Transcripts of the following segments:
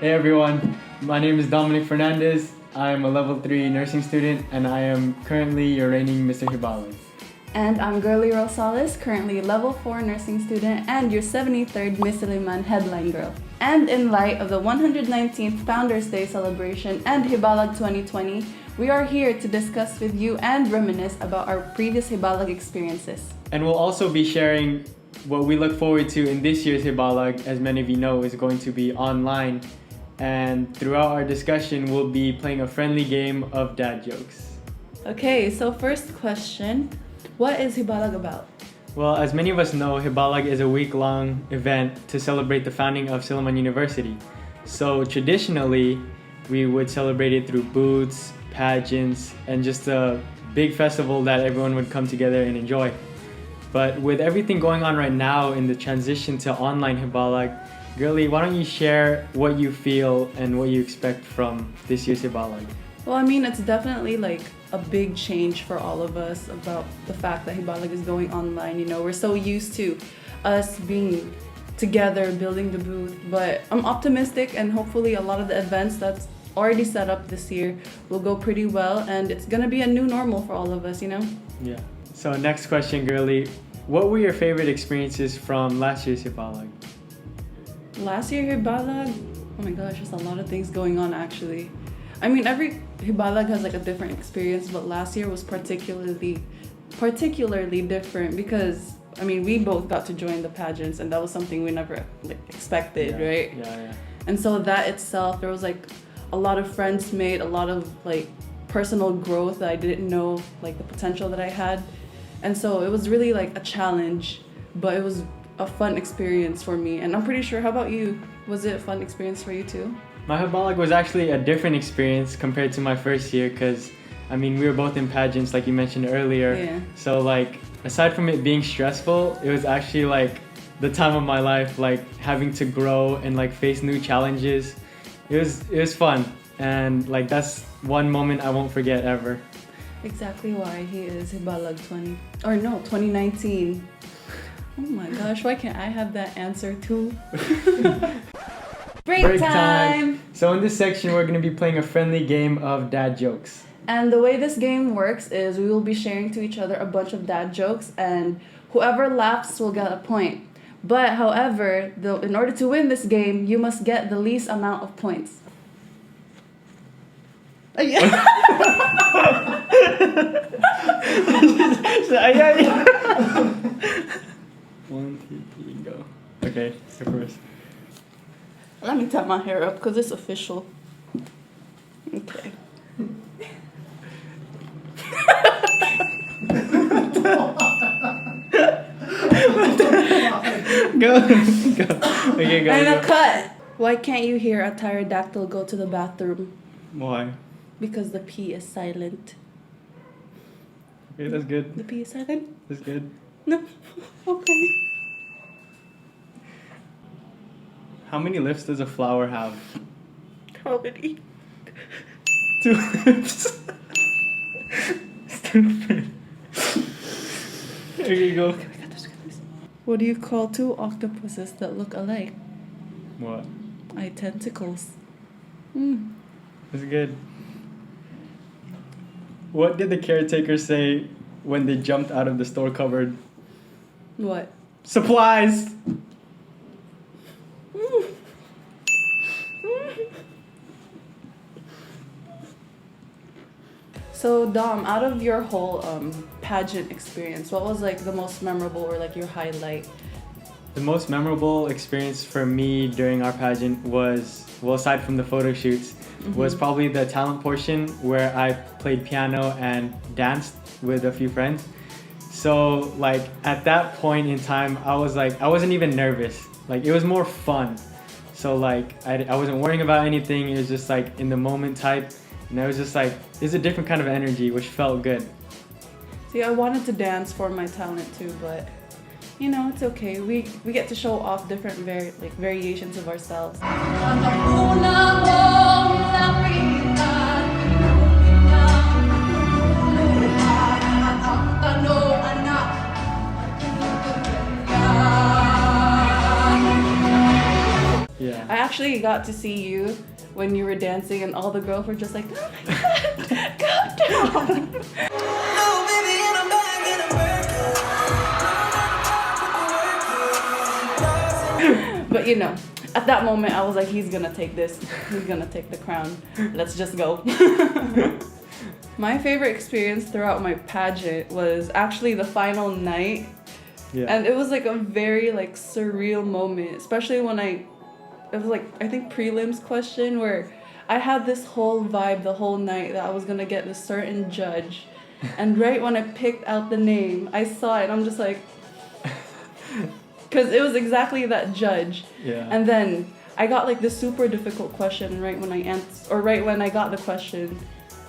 Hey everyone, my name is Dominic Fernandez. I am a level 3 nursing student and I am currently your reigning Mr. Hibalag. And I'm Girlie Rosales, currently level 4 nursing student and your 73rd Miss Silliman headline girl. And in light of the 119th Founders Day celebration and Hibalag 2020, we are here to discuss with you and reminisce about our previous Hibalag experiences. And we'll also be sharing what we look forward to in this year's Hibalag, as many of you know, is going to be online. And throughout our discussion, we'll be playing a friendly game of dad jokes. Okay, so first question, what is Hibalag about? Well, as many of us know, Hibalag is a week-long event to celebrate the founding of Silliman University. So traditionally, we would celebrate it through booths, pageants, and just a big festival that everyone would come together and enjoy. But with everything going on right now in the transition to online Hibalag, Girlie, why don't you share what you feel and what you expect from this year's Hibalag? Well, I mean, it's definitely like a big change for all of us about the fact that Hibalag is going online. You know, we're so used to us being together, building the booth, but I'm optimistic and hopefully a lot of the events that's already set up this year will go pretty well and it's gonna be a new normal for all of us, you know? Yeah. So next question, Girlie, what were your favorite experiences from last year's Hibalag? Last year Hibalag, oh my gosh, there's a lot of things going on actually. I mean, every Hibalag has like a different experience, but last year was particularly different because, I mean, we both got to join the pageants and that was something we never like expected, right? Yeah. And so that itself, there was like a lot of friends made, a lot of like personal growth that I didn't know like the potential that I had. And so it was really like a challenge, but it was a fun experience for me. And I'm pretty sure, how about you? Was it a fun experience for you too? My Hibalag was actually a different experience compared to my first year because, I mean, we were both in pageants like you mentioned earlier. Yeah. So like, aside from it being stressful, it was actually like the time of my life, like having to grow and like face new challenges. It was fun. And like, that's one moment I won't forget ever. Exactly why he is Hibalag 2019. Oh my gosh, why can't I have that answer too? Break time! So in this section, we're going to be playing a friendly game of dad jokes. And the way this game works is we will be sharing to each other a bunch of dad jokes and whoever laughs will get a point. But however, in order to win this game, you must get the least amount of points. One, two, three, go. Okay, go first. Let me tap my hair up because it's official. Okay. Go. Okay, go. And a cut. Why can't you hear a pterodactyl go to the bathroom? Why? Because the P is silent. Okay, that's good. The P is silent? That's good. No. Okay. How many lips does a flower have? How many? 2 lips. Stupid. Here you go. What do you call two octopuses that look alike? What? Identicals. That's good. What did the caretaker say when they jumped out of the store cupboard? What? Supplies! So Dom, out of your whole pageant experience, what was like the most memorable or like your highlight? The most memorable experience for me during our pageant was, well, aside from the photo shoots, was probably the talent portion where I played piano and danced with a few friends. So like at that point in time, I wasn't even nervous. Like it was more fun. So like I wasn't worrying about anything. It was just like in the moment type. And I was just like, it's a different kind of energy, which felt good. See, I wanted to dance for my talent too, but you know, it's okay. We get to show off different variations of ourselves. actually got to see you when you were dancing, and all the girls were just like, oh my god, calm down. But you know, at that moment I was like, he's gonna take this. He's gonna take the crown. Let's just go. My favorite experience throughout my pageant was actually the final night. Yeah. And it was like a very like surreal moment, especially when it was like, I think prelims question, where I had this whole vibe the whole night that I was gonna get this certain judge. And right when I picked out the name, I saw it, I'm just like, because it was exactly that judge. Yeah. And then I got like this super difficult question right when right when I got the question,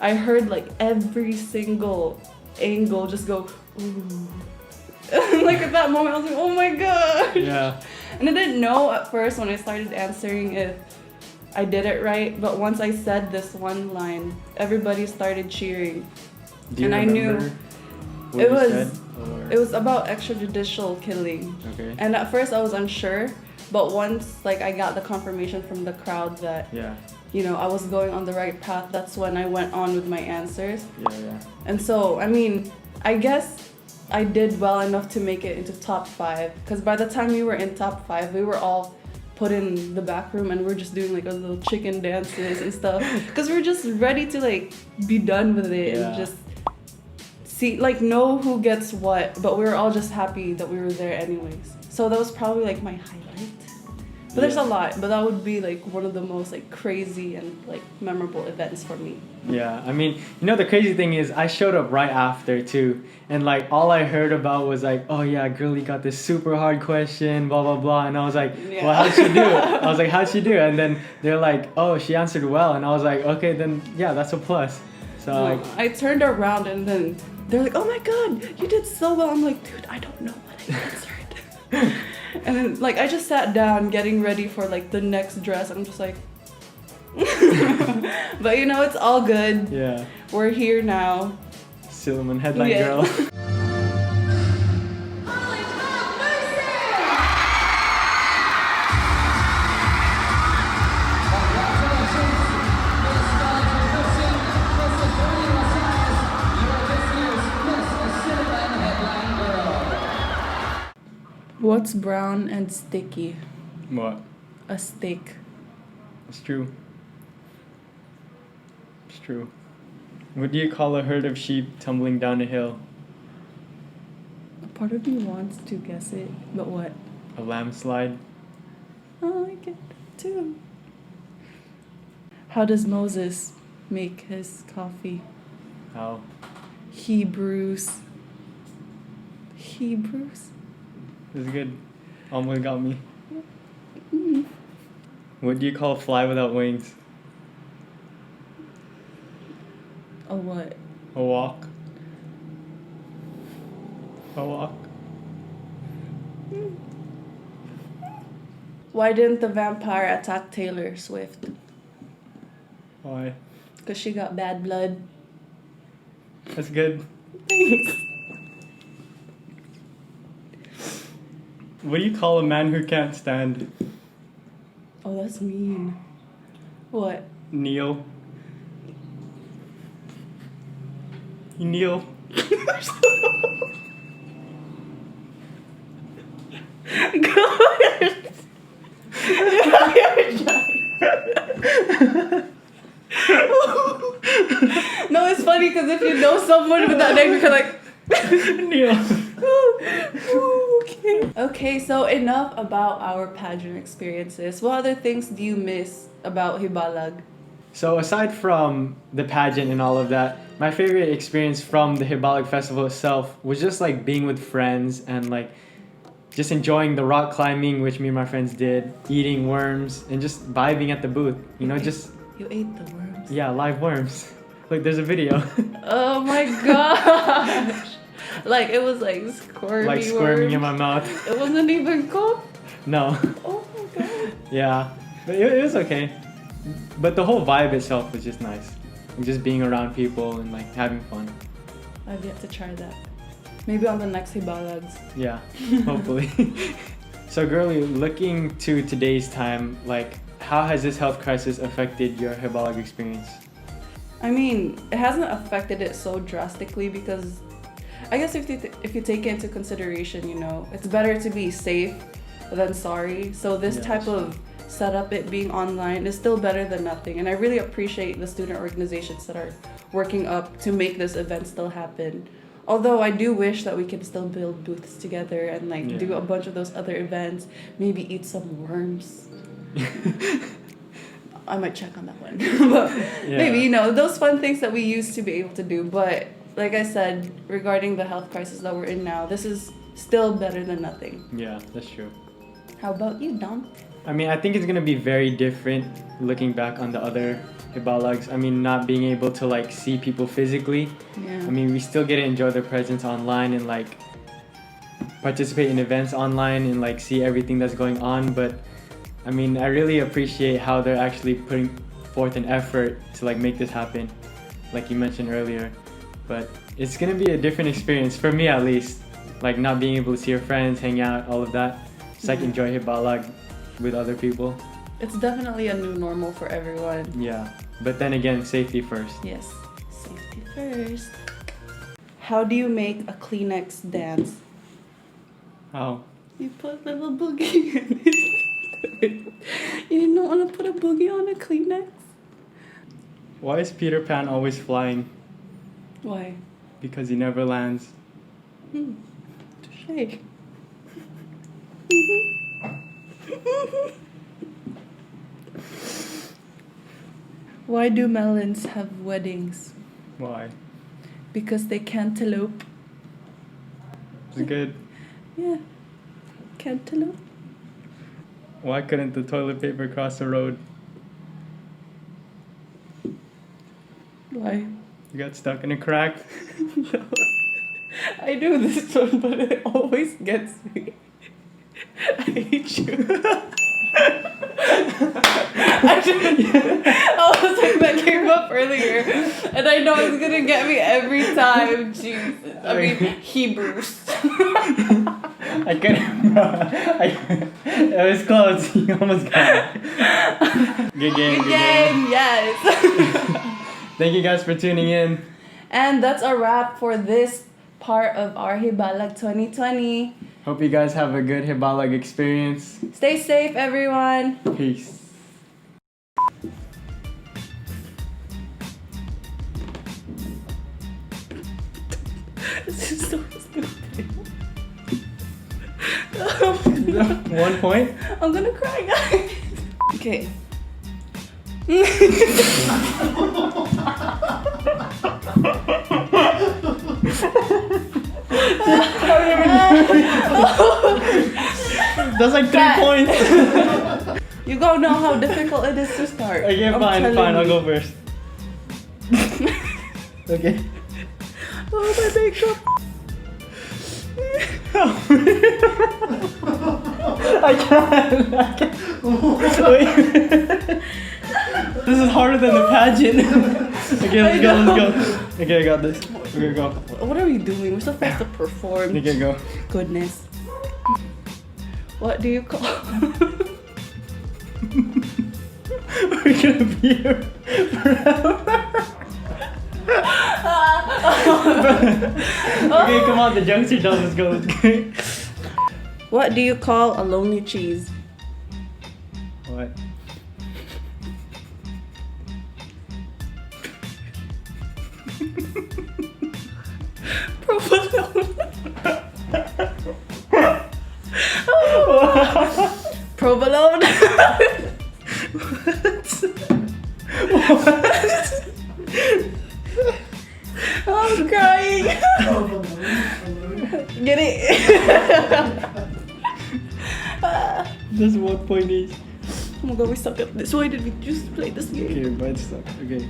I heard like every single angle just go, ooh. Like at that moment I was like, oh my god. Yeah. And I didn't know at first when I started answering if I did it right, but once I said this one line, everybody started cheering. Do you and remember I knew what it you was said, or? it was about extrajudicial killing. Okay. And at first I was unsure, but once like I got the confirmation from the crowd that Yeah. you know I was going on the right path, that's when I went on with my answers. Yeah. And so I mean, I guess I did well enough to make it into top 5, because by the time we were in top 5, we were all put in the back room and we're just doing like a little chicken dances and stuff, because we're just ready to like be done with it. Yeah. And just see, like, know who gets what, but we were all just happy that we were there anyways. So that was probably like my highlight. But there's a lot, but that would be like one of the most like crazy and like memorable events for me. Yeah, I mean, you know, the crazy thing is I showed up right after too, and like all I heard about was like, oh yeah, Girlie got this super hard question, blah blah blah, and I was like, Yeah. well, how'd she do it? I was like, how'd she do it? And then they're like, oh, she answered well, and I was like, okay, then yeah, that's a plus. So like, I turned around and then they're like, oh my god, you did so well. I'm like, dude, I don't know what I answered. And then like I just sat down getting ready for like the next dress. I'm just like, but you know, it's all good. yeah, We're here now. Silliman headline Yeah. girl. What's brown and sticky? What? A steak. It's true. It's true. What do you call a herd of sheep tumbling down a hill? A part of me wants to guess it, but what? A landslide. Oh, I get it too. How does Moses make his coffee? How? He brews. He brews. This is good. Almost got me. What do you call a fly without wings? A what? A walk. A walk. Why didn't the vampire attack Taylor Swift? Why? Because she got bad blood. That's good. Thanks. What do you call a man who can't stand? Oh, that's mean. What? Kneel. You kneel. No, it's funny because if you know someone with that name, you're like, Kneel. Okay, so enough about our pageant experiences. What other things do you miss about Hibalag? So aside from the pageant and all of that, my favorite experience from the Hibalag festival itself was just like being with friends and like just enjoying the rock climbing, which me and my friends did, eating worms and just vibing at the booth. You know, just You ate the worms? yeah, live worms. Look, there's a video. Oh my gosh! Like it was like squirmy Like squirming worms. in my mouth. It wasn't even cooked. No. Oh my god. Yeah, but it was okay. But the whole vibe itself was just nice. And just being around people and like having fun. I've yet to try that. Maybe on the next Hibalags. Yeah, hopefully. So Girlie, looking to today's time, like how has this health crisis affected your Hibalag experience? I mean, it hasn't affected it so drastically because I guess if you take it into consideration, you know, it's better to be safe than sorry. So this type of setup, it being online, is still better than nothing. And I really appreciate the student organizations that are working up to make this event still happen. Although I do wish that we can still build booths together and like do a bunch of those other events, maybe eat some worms. I might check on that one. But maybe, you know, those fun things that we used to be able to do. But like I said, regarding the health crisis that we're in now, this is still better than nothing. Yeah, that's true. How about you, Dom? I mean, I think it's gonna be very different looking back on the other Hibalags. I mean, not being able to like see people physically. Yeah. I mean, we still get to enjoy their presence online and like participate in events online and like see everything that's going on. But I mean, I really appreciate how they're actually putting forth an effort to like make this happen, like you mentioned earlier. But it's gonna be a different experience for me, at least. Like not being able to see your friends, hang out, all of that. Just like enjoy Hibalag with other people. It's definitely a new normal for everyone. Yeah, but then again, safety first. Yes, safety first. How do you make a Kleenex dance? How? You put a little boogie in it. You didn't want to put a boogie on a Kleenex? Why is Peter Pan always flying? Why? Because he never lands. Touché. Why do melons have weddings? Why? Because they cantaloupe. It's good. Yeah, cantaloupe. Why couldn't the toilet paper cross the road? Why? You got stuck in a crack? No. I do this one, but it always gets me. I hate you. I was like, that came up earlier, and I know it's gonna get me every time. Jesus. I mean, Hebrews. I couldn't. It was close. You almost got it. Good game. Good game, yes. Thank you guys for tuning in. And that's a wrap for this part of our Hibalag 2020. Hope you guys have a good Hibalag experience. Stay safe, everyone. Peace. This is so stupid. 1 point. I'm gonna cry, guys. Okay. That's like 3 points. You gonna know how difficult it is to start. Okay, fine. I'll go first. Okay. Oh, my makeup. I can't. Wait. This is harder than the pageant. Okay, let's go. Okay, I got this. Okay, go. What are we doing? We're supposed to perform. Okay, go. Goodness. What do you call? We're gonna be here forever. Okay, come on, the jokes are done. Let's go. What do you call a lonely cheese? What? Provolone. Provolone. What? I'm crying. Get it? That's 1 point each. Oh my god, we suck at this. Why did we just play this game? Okay, but it's okay.